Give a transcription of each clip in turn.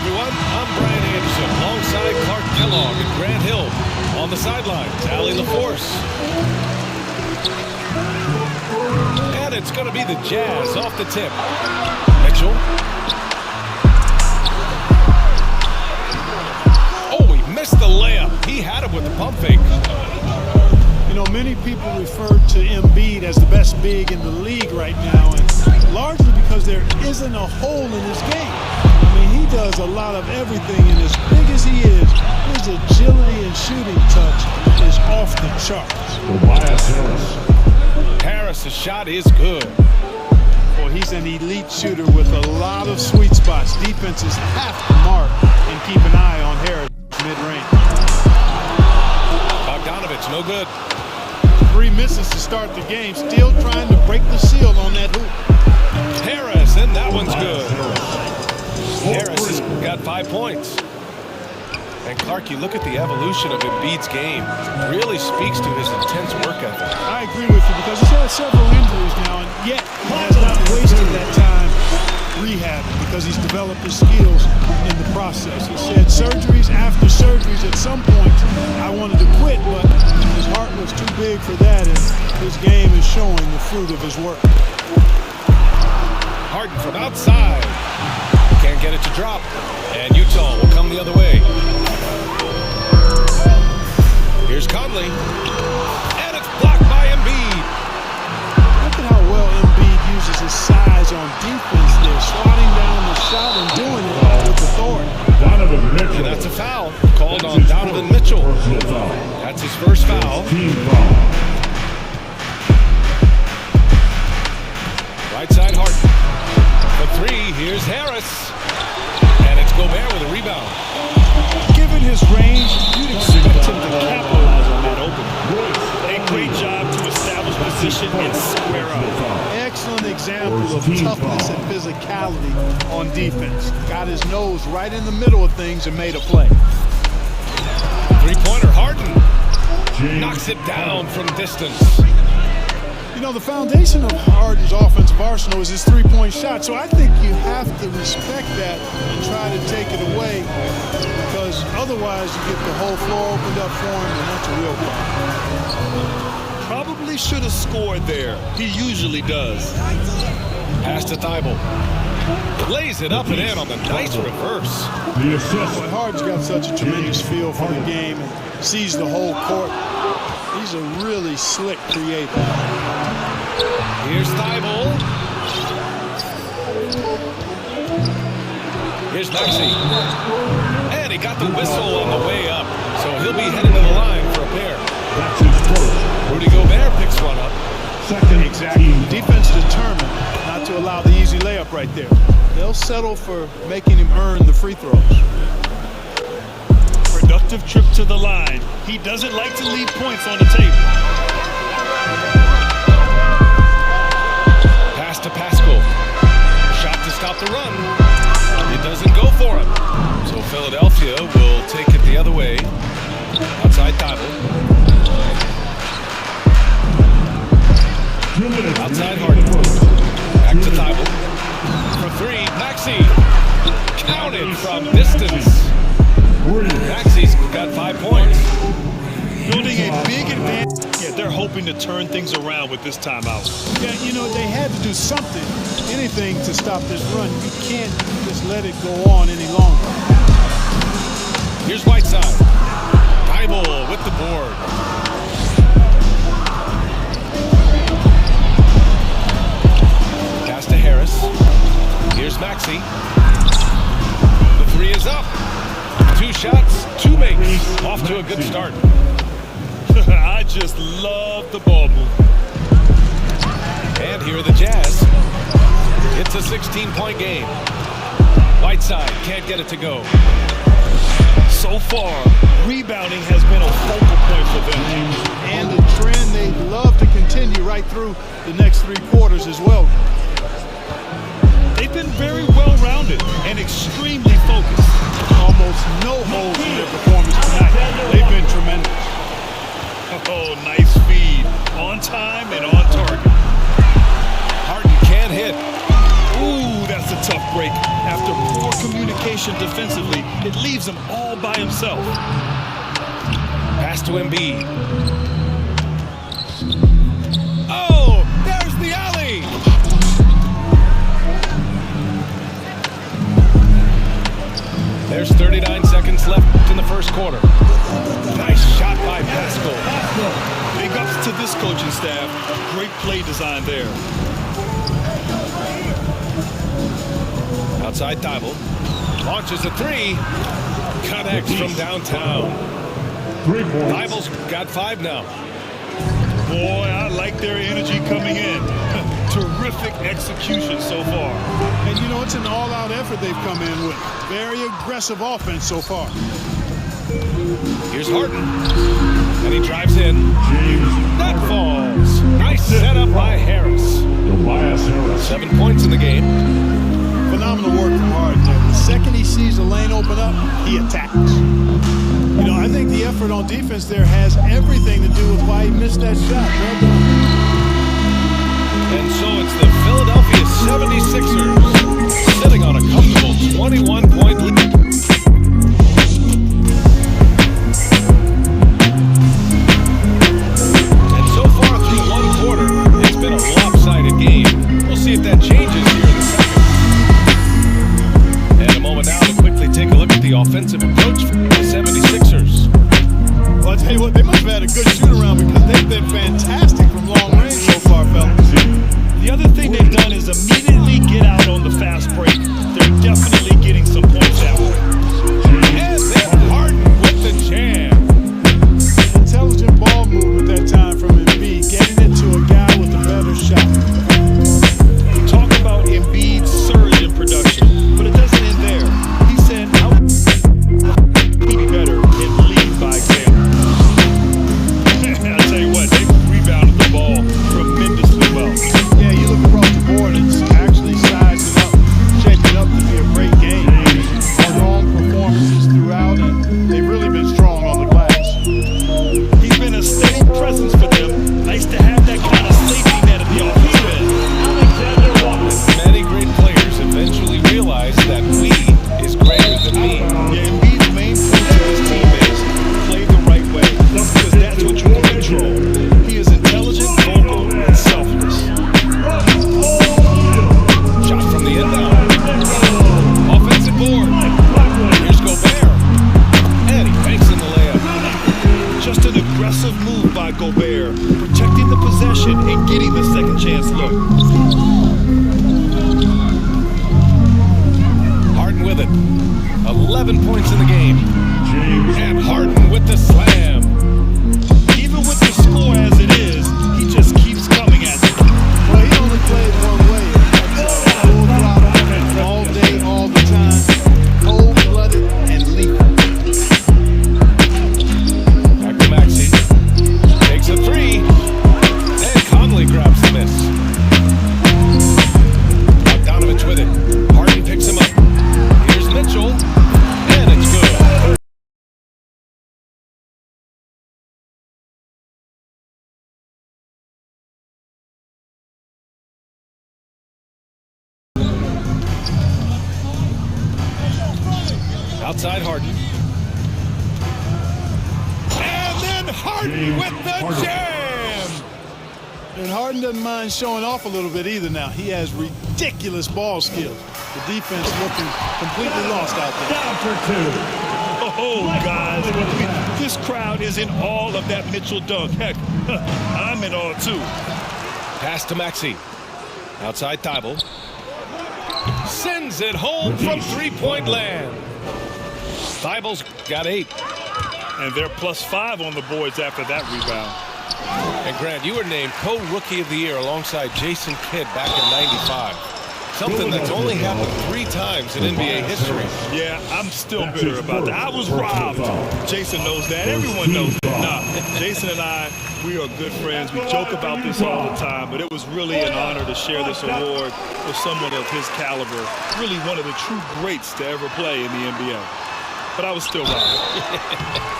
everyone. I'm Brian Anderson, alongside Clark Kellogg and Grant Hill. On the sideline, Tally LaForce. And it's going to be the Jazz off the tip. Mitchell. Oh, he missed the layup. He had him with the pump fake. You know, many people refer to Embiid as the best big in the league right now, and largely because there isn't a hole in his game. I mean, he does a lot of everything, and as big as he is, his agility and shooting touch is off the charts. Harris' shot is good. Well, he's an elite shooter with a lot of sweet spots. Defenses have to mark and keep an eye on Harris mid-range. Bogdanovich, no good. 3 misses to start the game, still trying to break the seal on that hoop. Harris, and that one's good. Harris has got 5 points. And Clark, you look at the evolution of Embiid's game, really speaks to his intense work ethic. I agree with you because he's had several injuries now, and yet he has not wasted that time rehabbing because he's developed his skills in the process. He said surgeries after surgeries, at some point I wanted to quit, but his heart was too big for that, and his game is showing the fruit of his work. Harden from outside. Can't get it to drop. And Utah will come the other way. Here's Conley. And it's blocked by Embiid. Look at how well Embiid uses his size on defense there, swatting down the shot and doing it with authority. And that's a foul called on Donovan Mitchell. That's his first foul. Right side Harden. For 3, here's Harris. And it's Gobert with a rebound. Given his range, you'd expect him to capitalize on that open. A great job to establish position and square up. Excellent example of toughness and physicality on defense. Got his nose right in the middle of things and made a play. 3-pointer Harden. Knocks it down from distance. You know, the foundation of Harden's offensive arsenal is his three-point shot, so I think you have to respect that and try to take it away, because otherwise you get the whole floor opened up for him, and that's a real problem. Probably should have scored there. He usually does. Pass to Thibault. Lays it up and in on the nice reverse. Boy, Harden's got such a tremendous feel for the game and sees the whole court. He's a really slick creator. Here's Thibault. Here's Maxey. And he got the whistle on the way up, so he'll be headed to the line for a pair. That's his first. Rudy Gobert picks one up. Exactly. Defense determined not to allow the easy layup right there. They'll settle for making him earn the free throws. Productive trip to the line. He doesn't like to leave points on the table. Pass to Pascal. Shot to stop the run. It doesn't go for him. So Philadelphia will take it the other way. Outside Thibault. Outside Harden. Back to Thibault. For 3, Maxey. Counted from distance. Maxey's got 5 points. Building a big advantage. Yeah, they're hoping to turn things around with this timeout. Yeah, you know, they had to do something, anything to stop this run. You can't just let it go on any longer. Here's Whiteside. Thibault with the board. Pass to Harris. Here's Maxey. The 3 is up. 2 shots, 2 makes. Off to a good start. I just love the ball move. And here are the Jazz. It's a 16-point game. Whiteside can't get it to go. So far, rebounding has been a focal point for them. And a trend they'd love to continue right through the next 3 quarters as well. They've been very well-rounded and extremely focused. Almost no holes in their performance tonight. They've been tremendous. Oh, nice feed. On time and on target. Harden can't hit. Ooh, that's a tough break after poor communication defensively. It leaves him all by himself. Pass to Embiid. Oh, there's the alley. There's 39 seconds left in the first quarter. Nice shot by Pascal. Big ups to this coaching staff. Great play design there. Outside Thibault. Launches a three. Connects from downtown. 3 points. Thibault's got 5 now. Boy, I like their energy coming in. Terrific execution so far. And you know, it's an all-out effort they've come in with. Very aggressive offense so far. Here's Harden. And he drives in. James That falls. Nice setup by Harris. Tobias Harris. 7 points in the game. Phenomenal work from Harden there. The second he sees the lane open up, he attacks. You know, I think the effort on defense there has everything to do with why he missed that shot. Well done. And so it's the Philadelphia 76ers sitting on a comfortable 21-point lead. And so far through one quarter, it's been a lopsided game. We'll see if that changes here in the second. And a moment now to quickly take a look at the offensive approach for the 76ers. Well, I'll tell you what, they must have had a good shoot-around because they've been fantastic from long range so far, fellas. The other thing they've done is immediately get out on the fast break. They're definitely getting some points that way. And then Harden with the jam. Intelligent ball movement that time from Embiid, getting it to a guy with a better shot. Talk about Embiid's surge in production, but it doesn't end there. He said, "I would be better and lead by example." I'll tell you what, they rebounded the ball tremendously well. Yeah, you look across the board, it's actually sizing up, shaping up to be a great game. Strong performances throughout, and they've really been strong on the glass. He's been a steady presence for them. Nice to have that kind of safety net at the offensive end. Many great players eventually realize that we is greater than me. Yeah, Embiid's main point to his team is play the right way, because that's what you can control. He is intelligent, vocal, and selfless. Shot from the end now. Offensive board. Here's Gobert. And he banks in the layup. Just an aggressive move by Gobert, protecting the possession and getting the second chance look. Harden with it. 11 points in the game. James And Harden with the slam. Even with the score as it is, he just keeps coming at you. Well, he only played one way. That's full throttle, all day, all the time. Cold-blooded and lethal. Back to Maxey. Takes a three. And Conley grabs the miss. Bogdanovich with it. Harden picks him up. Here's Mitchell. And it's good. Outside Harden. And then Harden with the jam. And Harden doesn't mind showing off a little bit either now. He has ridiculous ball skills. The defense looking completely lost out there. down for 2. Oh, guys, this crowd is in awe of that Mitchell dunk. Heck, I'm in awe, too. Pass to Maxey. Outside Thibault. Sends it home from three-point land. Thibault's got 8. And they're +5 on the boards after that rebound. And Grant, you were named co-rookie of the year alongside Jason Kidd back in '95. Something that's only happened 3 times in NBA history. Yeah, I'm still bitter about that. I was robbed. Jason knows that. Everyone knows that. Nah, Jason and I, we are good friends. We joke about this all the time, but it was really an honor to share this award with someone of his caliber. Really one of the true greats to ever play in the NBA. But I was still robbed.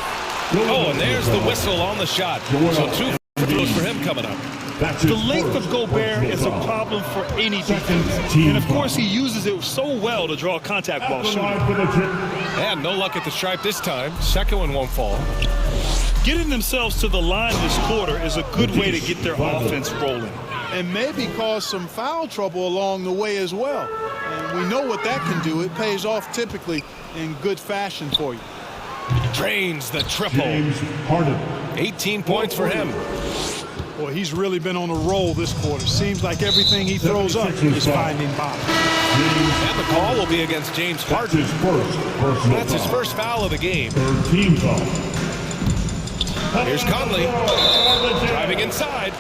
Oh, and there's the whistle on the shot. So 2 free throws for him coming up. The length of Gobert is a problem for any defense. And, of course, he uses it so well to draw a contact ball shooting. And no luck at the stripe this time. Second one won't fall. Getting themselves to the line this quarter is a good way to get their offense rolling. And maybe cause some foul trouble along the way as well. And we know what that can do. It pays off typically in good fashion for you. Drains the triple. James Harden. 18 points for him. Boy, he's really been on a roll this quarter. Seems like everything he throws up is finding bottom. And the call will be against James Harden. His first personal That's his foul. first foul of the game. Third team foul. Here's Conley driving inside.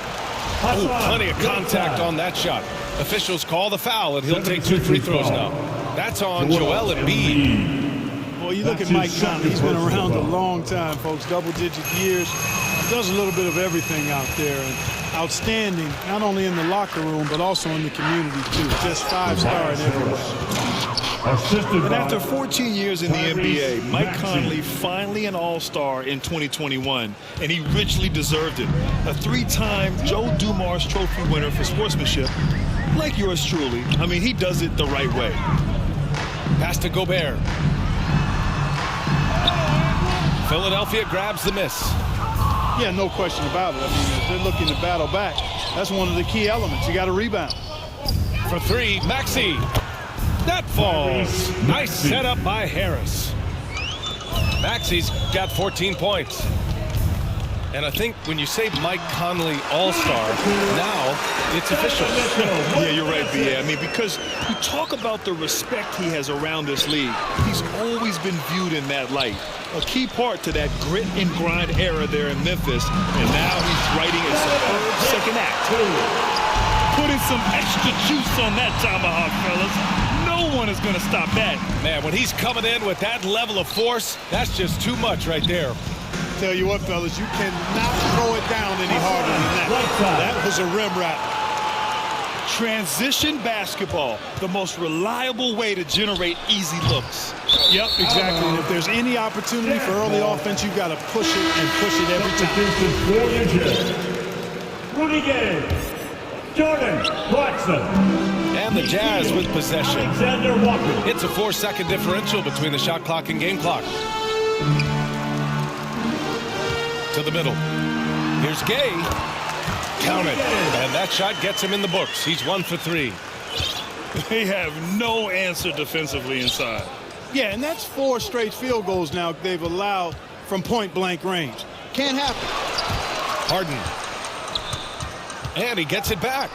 Oh, plenty of contact on that shot. Officials call the foul, and he'll take 2 free throws now. That's on Joel Embiid. Boy, you look at Mike Conley. He's been around a long time, folks. Double-digit years. He does a little bit of everything out there. And outstanding, not only in the locker room, but also in the community, too. Just 5-star in every way. And after 14 years in the NBA, Mike Conley finally an all-star in 2021, and he richly deserved it. A 3-time Joe Dumars Trophy winner for sportsmanship, like yours truly. I mean, he does it the right way. Pass to Gobert. Philadelphia grabs the miss. Yeah, no question about it. I mean, if they're looking to battle back, that's one of the key elements. You got to rebound. For 3, Maxey. That falls. Nice setup by Harris. Maxey's got 14 points. And I think when you say Mike Conley All-Star, now it's official. Yeah, you're right, B.A. I mean, because you talk about the respect he has around this league. He's always been viewed in that light. A key part to that grit and grind era there in Memphis. And now he's writing a superb second act. Putting some extra juice on that tomahawk, fellas. No one is going to stop that. Man, when he's coming in with that level of force, that's just too much right there. Tell you what, fellas, you cannot throw it down any harder than that. That was a rim rattler. Transition basketball, the most reliable way to generate easy looks. Yep, exactly. And if there's any opportunity for early offense, you've got to push it and push it every time. Rudy Gay. Jordan Clarkson. And the Jazz with possession. Alexander Walker. It's a 4-second differential between the shot clock and game clock. To the middle. Here's Gay. Count it. And that shot gets him in the books. He's 1 for 3. They have no answer defensively inside. Yeah, and that's 4 straight field goals now they've allowed from point-blank range. Can't happen. Harden. And he gets it back.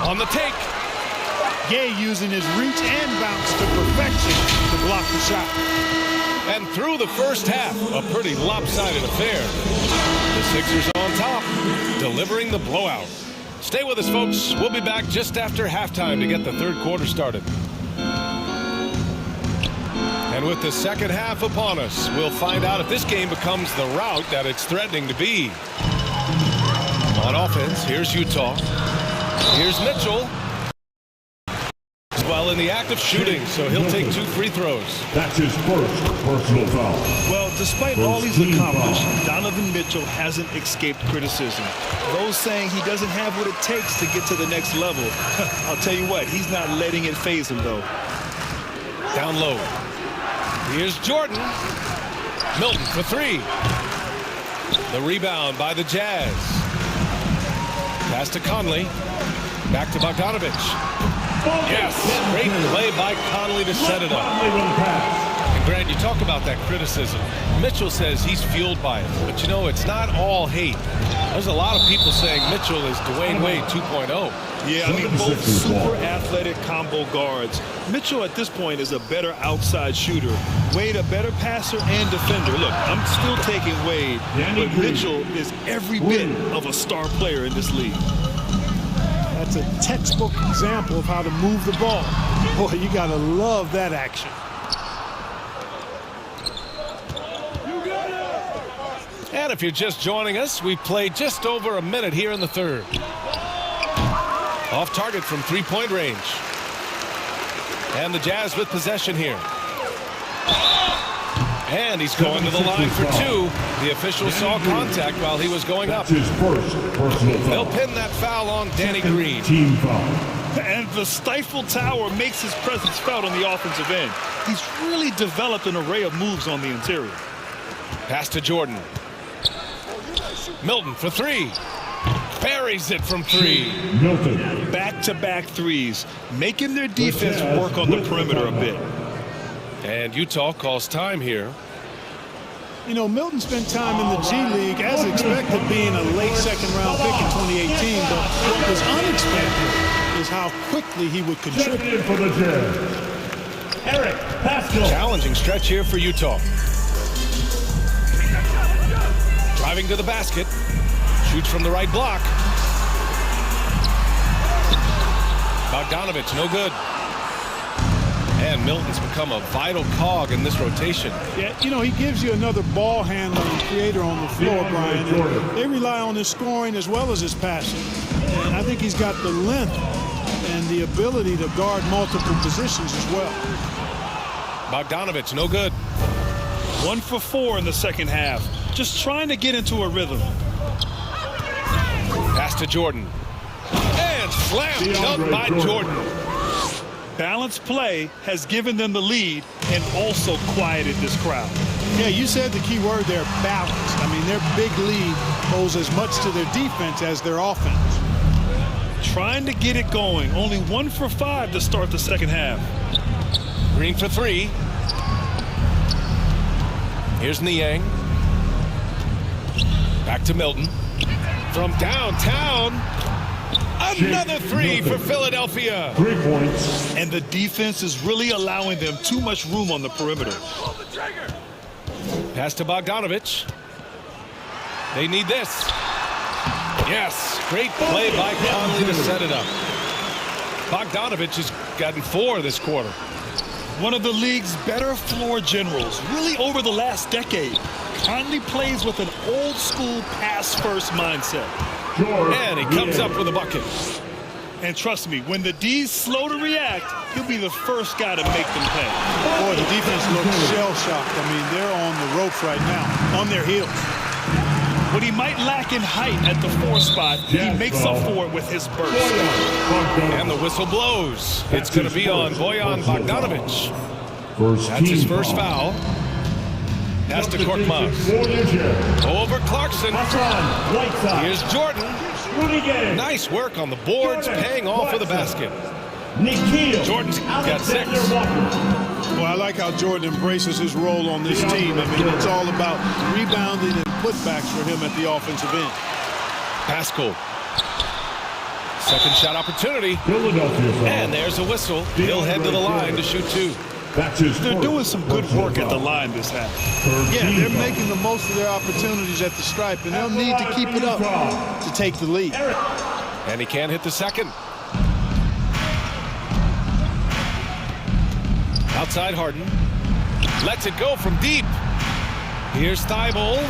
On the take. Gay using his reach and bounce to perfection to block the shot. And through the first half, a pretty lopsided affair. The Sixers on top, delivering the blowout. Stay with us, folks. We'll be back just after halftime to get the third quarter started. And with the second half upon us, we'll find out if this game becomes the rout that it's threatening to be. On offense, here's Utah. Here's Mitchell. Well, in the act of shooting, so he'll take 2 free throws. That's his first personal foul. Well, despite all he's accomplished, Donovan Mitchell hasn't escaped criticism. Those saying he doesn't have what it takes to get to the next level. I'll tell you what, he's not letting it faze him, though. Down low. Here's Jordan. Milton for 3. The rebound by the Jazz. Pass to Conley. Back to Bogdanovich. Yes, great play by Conley to set it up. And Grant, you talk about that criticism. Mitchell says he's fueled by it. But, you know, it's not all hate. There's a lot of people saying Mitchell is Dwayne Wade 2.0. Yeah, I mean, both super athletic combo guards. Mitchell at this point is a better outside shooter. Wade a better passer and defender. Look, I'm still taking Wade, but Mitchell is every bit of a star player in this league. That's a textbook example of how to move the ball. Boy, you got to love that action. And if you're just joining us, we've played just over a minute here in the third. Off target from 3-point range. And the Jazz with possession here. And he's going to the line for two. The official saw contact while he was going up. His first personal They'll foul. pin that foul on Danny Green. Team foul. And the stifle tower makes his presence felt on the offensive end. He's really developed an array of moves on the interior. Pass to Jordan. Milton for three. Buries it from three. Milton. Back-to-back threes, making their defense work on the perimeter a bit. And Utah calls time here. You know, Milton spent time in the G League as expected, being a late second-round pick in 2018. But what was unexpected is how quickly he would Checking contribute. in for the Jazz. Eric Pascal. Challenging stretch here for Utah. Driving to the basket. Shoots from the right block. Bogdanovich, no good. And Milton's become a vital cog in this rotation. Yeah, you know, he gives you another ball handler and creator on the floor, Brian. And they rely on his scoring as well as his passing. And I think he's got the length and the ability to guard multiple positions as well. Bogdanovich, no good. 1 for 4 in the second half. Just trying to get into a rhythm. Pass to Jordan. And slam dunk by Jordan. Balanced play has given them the lead and also quieted this crowd. Yeah, you said the key word there, balanced. I mean, their big lead owes as much to their defense as their offense. Trying to get it going. Only 1 for 5 to start the second half. Green for three. Here's Niang. Back to Milton. From downtown. Another three for Philadelphia. 3 points. And the defense is really allowing them too much room on the perimeter. Pass to Bogdanovich. They need this. Yes, great play by Conley to set it up. Bogdanovich has gotten 4 this quarter. One of the league's better floor generals, really over the last decade. Conley plays with an old-school pass-first mindset. And he comes up with a bucket. And trust me, when the D's slow to react, he'll be the first guy to make them pay. Boy, the defense looks shell-shocked. I mean, they're on the ropes right now, on their heels. What he might lack in height at the 4 spot, he makes up for it with his burst. And the whistle blows. It's going to be on Bojan Bogdanovich. That's his first foul. Pass to Korkmaz. Over Clarkson. Here's Jordan. Nice work on the boards, paying off with a basket. Jordan's got 6. Well, I like how Jordan embraces his role on this team. I mean, it's all about rebounding and putbacks for him at the offensive end. Pascal. Second shot opportunity. Philadelphia. And there's a whistle. He'll head to the line to shoot 2. They're doing some good work at the line this half. Yeah, they're making the most of their opportunities at the stripe, and they'll need to keep it up to take the lead. And he can't hit the second. Outside Harden. Lets it go from deep. Here's Thibault.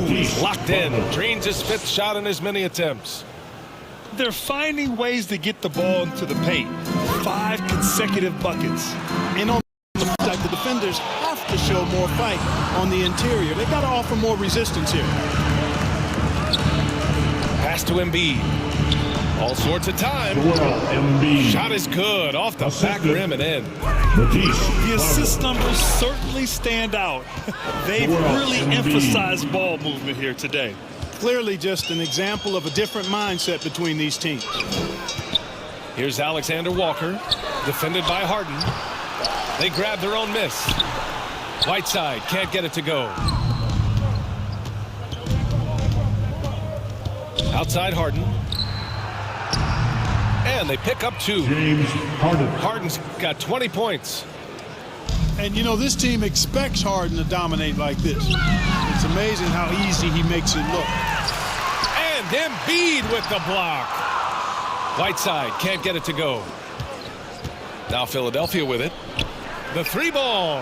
He's locked in. Drains his 5th shot in as many attempts. They're finding ways to get the ball into the paint. 5 consecutive buckets. And on the side, the defenders have to show more fight on the interior. They've got to offer more resistance here. Pass to Embiid. All sorts of time. Shot is good. Off the back rim and in. The assist numbers certainly stand out. They've really emphasized ball movement here today. Clearly just an example of a different mindset between these teams. Here's Alexander Walker, defended by Harden. They grab their own miss. Whiteside can't get it to go. Outside Harden. And they pick up 2. James Harden. Harden's got 20 points. And, you know, this team expects Harden to dominate like this. It's amazing how easy he makes it look. And Embiid with the block. Whiteside can't get it to go. Now Philadelphia with it. The 3 ball.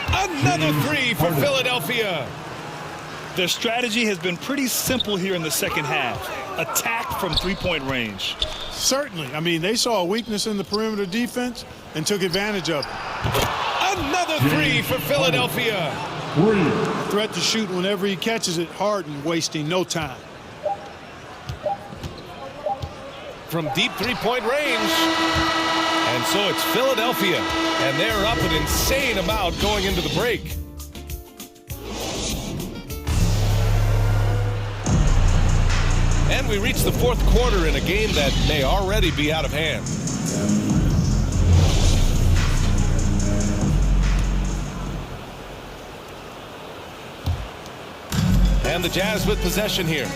Another 3 for Philadelphia. Their strategy has been pretty simple here in the second half. Attack from 3-point range. Certainly. I mean, they saw a weakness in the perimeter defense and took advantage of it. Another three for Philadelphia. Threat to shoot whenever he catches it. Harden wasting no time. From deep three-point range. And so it's Philadelphia. And they're up an insane amount going into the break. And we reach the fourth quarter in a game that may already be out of hand. And the Jazz with possession here.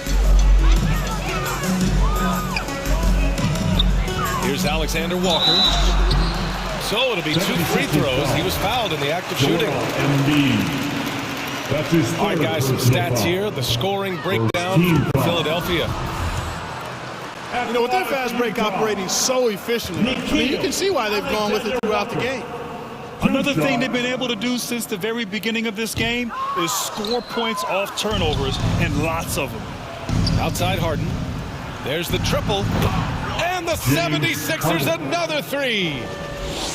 Here's Alexander Walker. So it'll be 2 free throws. He was fouled in the act of shooting. All right, guys, some stats here. The scoring breakdown for Philadelphia. You know, with their fast break operating so efficiently, I mean, you can see why they've gone with it throughout the game. Another thing they've been able to do since the very beginning of this game is score points off turnovers, and lots of them. Outside Harden. There's the triple. And the 76ers another three.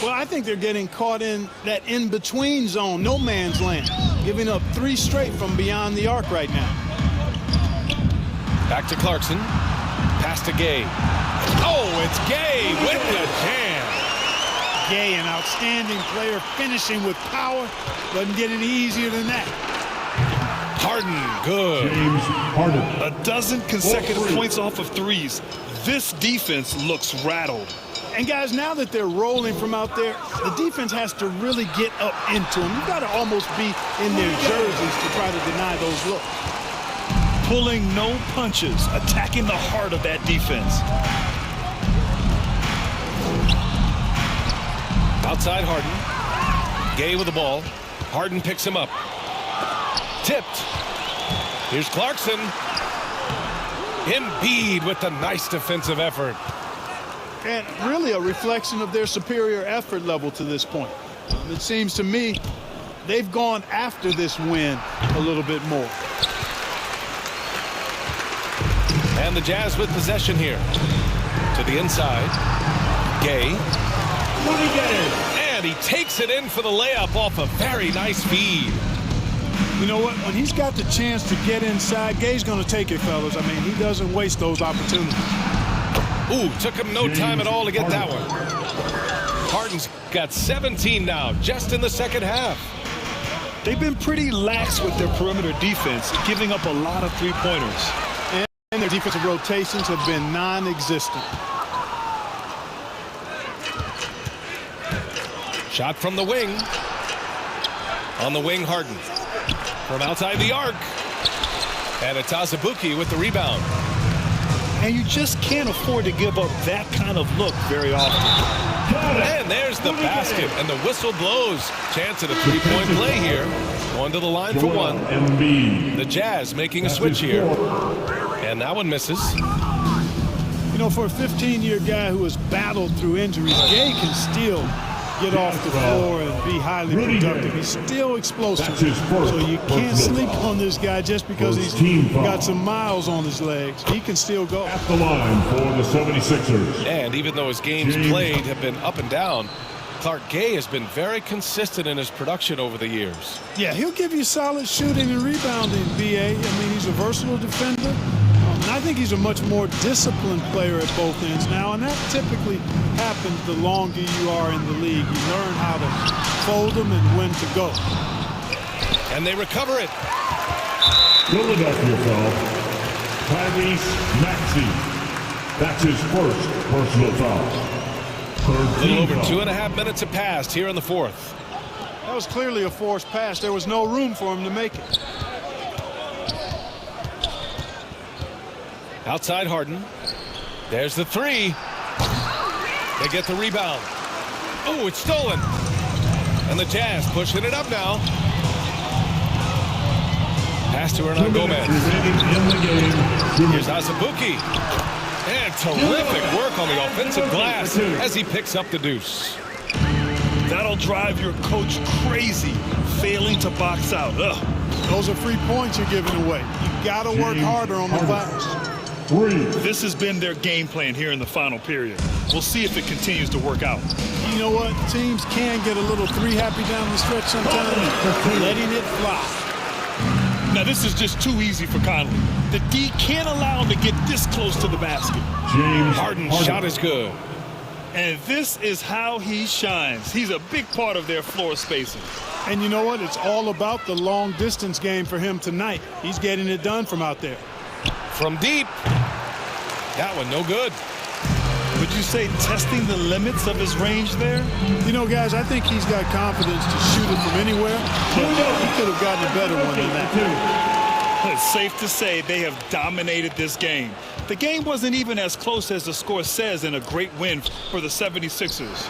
Well, I think they're getting caught in that in-between zone, no man's land, giving up 3 straight from beyond the arc right now. Back to Clarkson. Pass to Gay. Oh, it's Gay with the jam. Gay, an outstanding player, finishing with power. Doesn't get any easier than that. Harden, good. James Harden. A dozen consecutive points off of threes. This defense looks rattled. And guys, now that they're rolling from out there, the defense has to really get up into them. You've got to almost be in their jerseys to try to deny those looks. Pulling no punches, attacking the heart of that defense. Outside Harden. Gay with the ball. Harden picks him up. Tipped. Here's Clarkson. Embiid with the nice defensive effort. And really a reflection of their superior effort level to this point. It seems to me they've gone after this win a little bit more. And the Jazz with possession here. To the inside. Gay. And he takes it in for the layup off a very nice feed. You know what? When he's got the chance to get inside, Gay's going to take it, fellas. I mean, he doesn't waste those opportunities. Ooh, took him no time at all to get that one. Harden's got 17 now, just in the second half. They've been pretty lax with their perimeter defense, giving up a lot of three-pointers. And their defensive rotations have been non-existent. Shot from the wing. On the wing, Harden. From outside the arc. And it's Azubuike with the rebound. And you just can't afford to give up that kind of look very often. And there's the basket, and the whistle blows. Chance at a three-point play here. Going to the line for one. The Jazz making a switch here. And that one misses. You know, for a 15-year guy who has battled through injuries, Gay can still get off the floor and be highly productive. He's still explosive. So you can't sleep on this guy just because he's got some miles on his legs. He can still go. At the line for the 76ers. And even though his games played have been up and down, Clark Gay has been very consistent in his production over the years. Yeah, he'll give you solid shooting and rebounding, B.A. I mean, he's a versatile defender. And I think he's a much more disciplined player at both ends now, and that typically happens the longer you are in the league. You learn how to fold them and when to go. And they recover it. Philadelphia foul. Tyrese Maxey. That's his first personal foul. A little over 2.5 minutes have passed here in the fourth. That was clearly a forced pass. There was no room for him to make it. Outside Harden. There's the three. They get the rebound. Oh, it's stolen. And the Jazz pushing it up now. Pass to Hernan Gomez. Here's Azubuike. And terrific work on the offensive glass as he picks up the deuce. That'll drive your coach crazy, failing to box out. Ugh. Those are free points you're giving away. You got to work harder on the glass. 3. This has been their game plan here in the final period. We'll see if it continues to work out. You know what? Teams can get a little three happy down the stretch sometimes, letting it fly. Now, this is just too easy for Conley. The D can't allow him to get this close to the basket. James Harden's shot is good. And this is how he shines. He's a big part of their floor spacing. And you know what? It's all about the long distance game for him tonight. He's getting it done from out there. From deep. That one no good. Would you say testing the limits of his range there? You know, guys, I think he's got confidence to shoot it from anywhere, but he could have gotten a better one than that. It's safe to say they have dominated this game. The game wasn't even as close as the score says in a great win for the 76ers.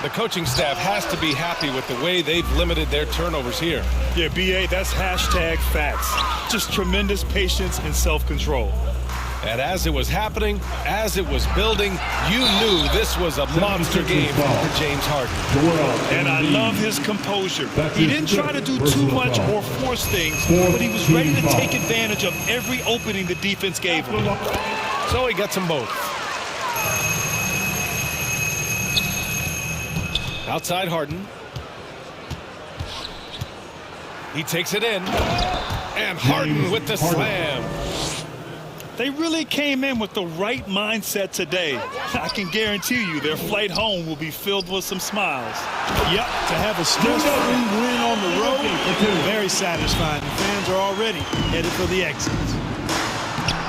The coaching staff has to be happy with the way they've limited their turnovers here. Yeah, BA, that's hashtag facts. Just tremendous patience and self-control. And as it was happening, as it was building, you knew this was a monster game for James Harden. And I love his composure. He didn't try to do too much or force things, but he was ready to take advantage of every opening the defense gave him. So he gets them both. Outside Harden. He takes it in. And Harden with the slam. They really came in with the right mindset today. I can guarantee you their flight home will be filled with some smiles. Yep, to have a stress-free win on the road, very satisfying. The fans are already headed for the exits.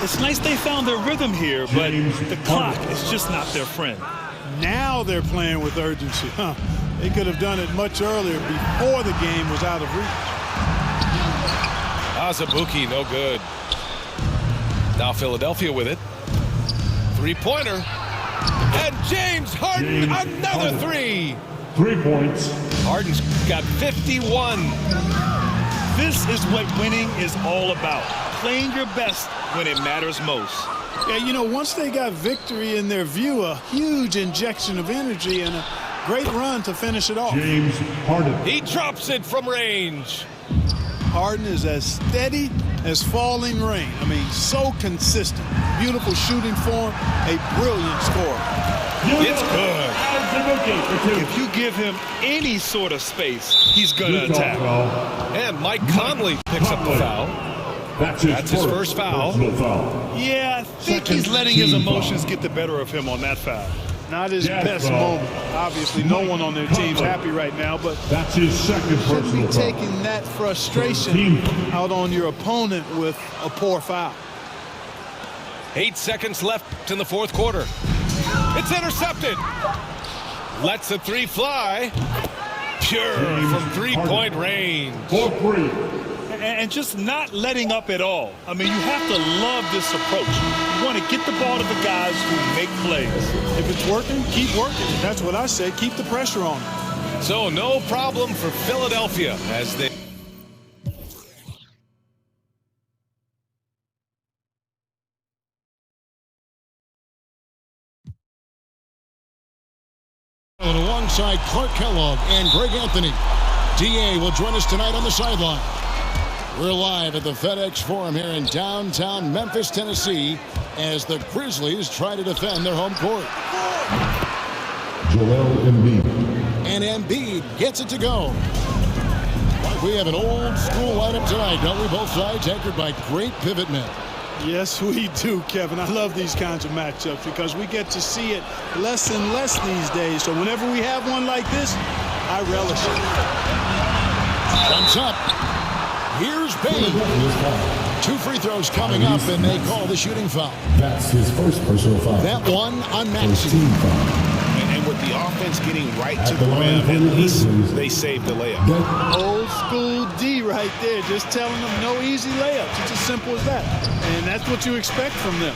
It's nice they found their rhythm here, but the clock is just not their friend. Now they're playing with urgency. They could have done it much earlier before the game was out of reach. Azubuike, no good. Now Philadelphia with it. Three-pointer. And James Harden, another three. 3 points. Harden's got 51. This is what winning is all about. Playing your best when it matters most. Yeah, you know, once they got victory in their view, a huge injection of energy and a great run to finish it off. James Harden. He drops it from range. Harden is as steady as falling rain. I mean, so consistent. Beautiful shooting form, a brilliant scorer. It's good. If you give him any sort of space, he's going to attack. And Mike Conley picks up the foul. That's his first foul. Yeah, I think he's letting his emotions get the better of him on that foul. Not his best moment. Obviously, no one on their team's happy right now, but that's his second should be personal foul. taking that frustration out on your opponent with a poor foul. 8 seconds left in the fourth quarter. It's intercepted. Lets the three fly. Pure from three-point range. For free. And just not letting up at all. I mean, you have to love this approach. You want to get the ball to the guys who make plays. If it's working, keep working. That's what I say. Keep the pressure on. So no problem for Philadelphia as they... Alongside Clark Kellogg and Greg Anthony. DA will join us tonight on the sideline. We're live at the FedEx Forum here in downtown Memphis, Tennessee, as the Grizzlies try to defend their home court. Joel Embiid. And Embiid gets it to go. Like we have an old school lineup tonight, don't we? Both sides anchored by great pivot men. Yes, we do, Kevin. I love these kinds of matchups because we get to see it less and less these days. So whenever we have one like this, I relish it. Jumps up. Here's Bain. 2 free throws coming up, and they call the shooting foul. That's his first personal foul. That one on First Maxey. team foul. And with the offense getting right to At the the line rim, for at the least Grizzlies. they saved the layup. Old school D right there, just telling them no easy layups. It's as simple as that. And that's what you expect from them.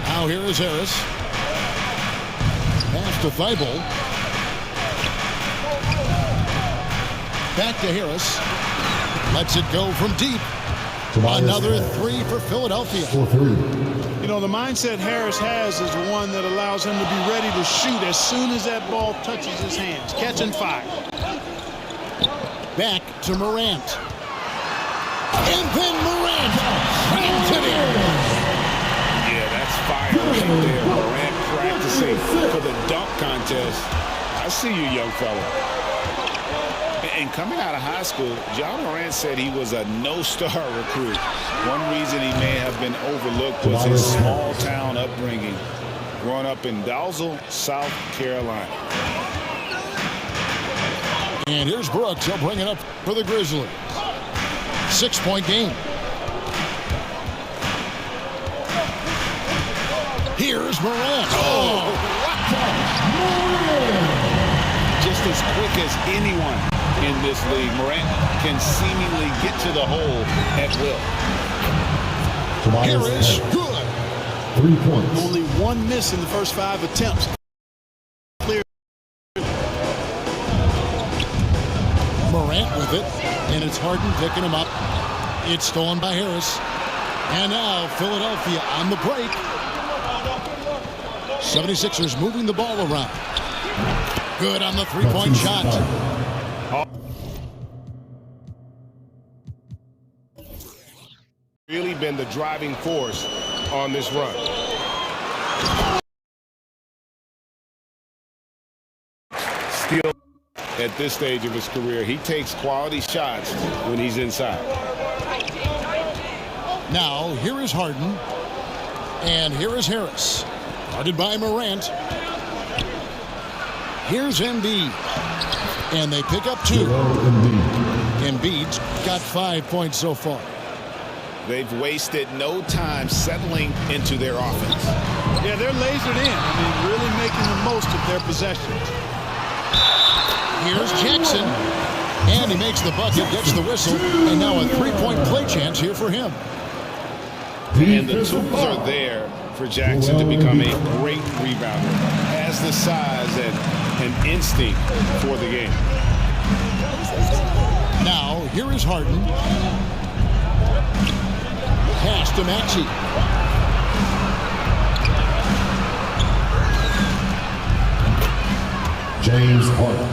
Now here is Harris. Pass to Thibault. Back to Harris. Lets it go from deep. Another three for Philadelphia. 4-3. You know, the mindset Harris has is one that allows him to be ready to shoot as soon as that ball touches his hands. Catch and fire. Back to Morant. And then Morant bangs it in. Yeah, that's fire right there. Morant practicing for the dunk contest. I see you, young fella. And coming out of high school, John Morant said he was a no-star recruit. One reason he may have been overlooked was his small-town upbringing, growing up in Dalzell, South Carolina. And here's Brooks. He'll bring it up for the Grizzlies. 6-point game. Here's Morant. Just as quick as anyone in this league, Morant can seemingly get to the hole at will. Harris, good. 3 points. Only one miss in the first 5 attempts. Clear. Morant with it, and it's Harden picking him up. It's stolen by Harris. And now Philadelphia on the break. 76ers moving the ball around. Good on the three-point shot. Really been the driving force on this run. Still, at this stage of his career, he takes quality shots when he's inside. Now, here is Harden. And here is Harris. Guarded by Morant. Here's Embiid. And they pick up 2. Embiid's got 5 points so far. They've wasted no time settling into their offense. Yeah, they're lasered in. I mean, really making the most of their possessions. Here's Jackson. And he makes the bucket, gets the whistle. And now a 3-point play chance here for him. And the tools are there for Jackson to become a great rebounder. Has the size and instinct for the game. Now, here is Harden. Pass to Maxey. James Harden.